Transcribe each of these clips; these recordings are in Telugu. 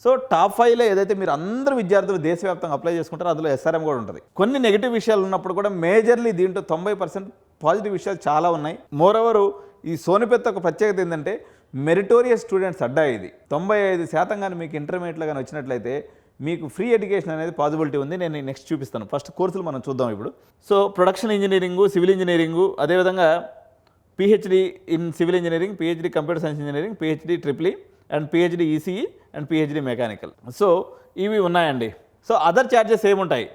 సో టాప్ 5లో ఏదైతే మీరు అందరు విద్యార్థులు దేశవ్యాప్తంగా అప్లై చేసుకుంటారో అందులో ఎస్ఆర్ఎం కూడా ఉంటుంది. కొన్ని నెగిటివ్ విషయాలు ఉన్నప్పుడు కూడా మేజర్లీ దీంట్లో 90% పాజిటివ్ విషయాలు చాలా ఉన్నాయి. మోరోవర్ ఈ సోనిపత్ ఒక ప్రత్యేకత ఏంటంటే మెరిటోరియస్ స్టూడెంట్స్ అడ్డా ఇది. 95% కానీ మీకు ఇంటర్మీడియట్లో కానీ వచ్చినట్లయితే మీకు ఫ్రీ ఎడ్యుకేషన్ అనేది పాసిబిలిటీ ఉంది. నేను నెక్స్ట్ చూపిస్తాను. ఫస్ట్ కోర్సులు మనం చూద్దాం ఇప్పుడు. So production engineering, civil engineering, అదేవిధంగా PhD in civil engineering, PhD computer science engineering, PhD triple E and PhD ECE and PhD mechanical. So ఇవి ఉన్నాయండి. సో అదర్ ఛార్జెస్ ఏముంటాయి?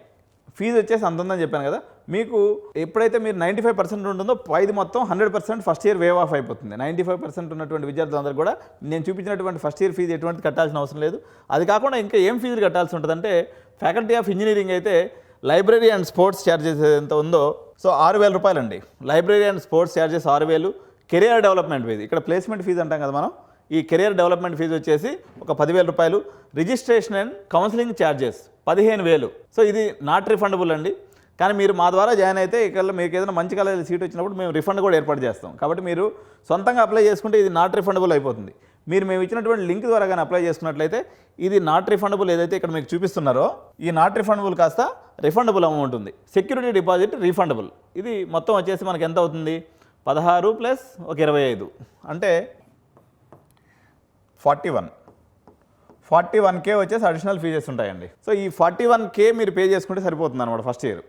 ఫీజు వచ్చేసి అంత ఉందని చెప్పాను కదా. మీకు ఎప్పుడైతే మీరు 95% ఉంటుందో పైది మొత్తం 100% ఫస్ట్ ఇయర్ వేవ్ ఆఫ్ అయిపోతుంది. 95% ఉన్నటువంటి విద్యార్థులందరూ కూడా నేను చూపించినటువంటి ఫస్ట్ ఇయర్ ఫీజు ఎటువంటి కట్టాల్సిన అవసరం లేదు. అది కాకుండా ఇంకా ఏం ఫీజులు కట్టాల్సి ఉంటుందంటే ఫ్యాకల్టీ ఆఫ్ ఇంజనీరింగ్ అయితే లైబ్రరీ అండ్ స్పోర్ట్స్ ఛార్జెస్ ఎంత ఉందో సో 6,000 రూపాయలు అండి. Library and sports charges 6,000. Career development fee, ఇక్కడ ప్లేస్మెంట్ ఫీజు అంటాం కదా మనం, ఈ కెరియర్ డెవలప్మెంట్ ఫీజు వచ్చేసి ఒక 10,000 రూపాయలు. Registration and counselling charges 15,000. So ఇది నాట్ రిఫండబుల్ అండి. కానీ మీరు మా ద్వారా జాయిన్ అయితే ఇక్కడ మీకు ఏదైనా మంచి కాలేజీలో సీట్ వచ్చినప్పుడు మేము రిఫండ్ కూడా ఏర్పాటు చేస్తాం. కాబట్టి మీరు సొంతంగా అప్లై చేసుకుంటే ఇది నాట్ రిఫండబుల్ అయిపోతుంది. మేము ఇచ్చినటువంటి లింక్ ద్వారా కానీ అప్లై చేసుకున్నట్లయితే ఇది నాట్ రిఫండబుల్ ఏదైతే ఇక్కడ మీకు చూపిస్తున్నారో ఈ నాట్ రిఫండబుల్ కాస్త రిఫండబుల్ అమౌంట్ ఉంది. Security deposit refundable. ఇది మొత్తం వచ్చేసి మనకి ఎంత అవుతుంది? 16 ప్లస్ ఒక 25 అంటే 41K వచ్చేసి అడిషనల్ ఫీజెస్ ఉంటాయండి. సో ఈ 41K మీరు పే చేసుకుంటే సరిపోతుంది అనమాట ఫస్ట్ ఇయర్.